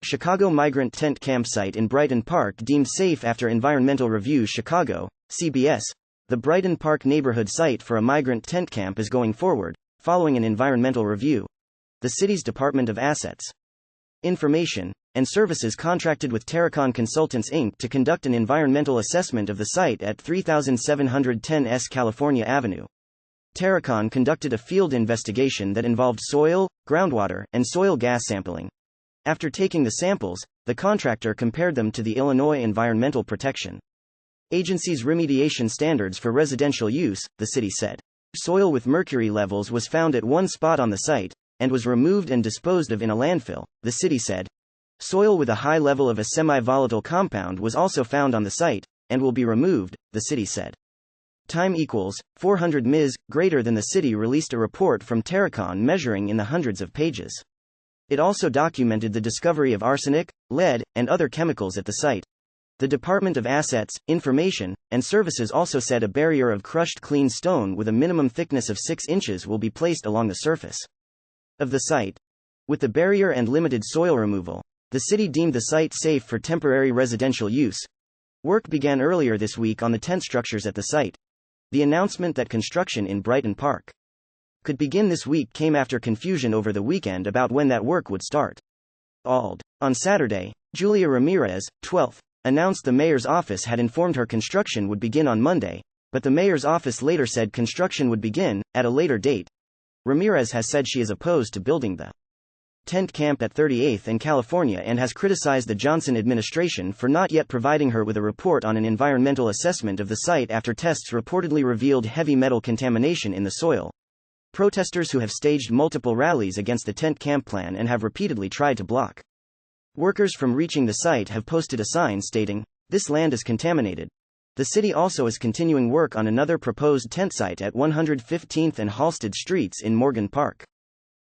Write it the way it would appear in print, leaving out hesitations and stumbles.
Chicago migrant tent campsite in Brighton Park deemed safe after environmental review. Chicago, CBS. The Brighton Park neighborhood site for a migrant tent camp is going forward, following an environmental review. The city's Department of Assets, Information, and Services contracted with Terracon Consultants Inc. to conduct an environmental assessment of the site at 3710 S California Avenue. Terracon conducted a field investigation that involved soil, groundwater, and soil gas sampling. After taking the samples, the contractor compared them to the Illinois Environmental Protection Agency's remediation standards for residential use, the city said. Soil with mercury levels was found at one spot on the site, and was removed and disposed of in a landfill, the city said. Soil with a high level of a semi-volatile compound was also found on the site, and will be removed, the city said. Time equals 400 ms, greater than. The city released a report from Terracon measuring in the hundreds of pages. It also documented the discovery of arsenic, lead, and other chemicals at the site. The Department of Assets, Information, and Services also said a barrier of crushed clean stone with a minimum thickness of 6 inches will be placed along the surface of the site. With the barrier and limited soil removal, the city deemed the site safe for temporary residential use. Work began earlier this week on the tent structures at the site. The announcement that construction in Brighton Park could begin this week came after confusion over the weekend about when that work would start. On Saturday, Julia Ramirez, 12th, announced the mayor's office had informed her construction would begin on Monday, but the mayor's office later said construction would begin at a later date. Ramirez has said she is opposed to building the tent camp at 38th and California and has criticized the Johnson administration for not yet providing her with a report on an environmental assessment of the site after tests reportedly revealed heavy metal contamination in the soil. Protesters who have staged multiple rallies against the tent camp plan and have repeatedly tried to block workers from reaching the site have posted a sign stating, "This land is contaminated." The city also is continuing work on another proposed tent site at 115th and Halsted Streets in Morgan Park.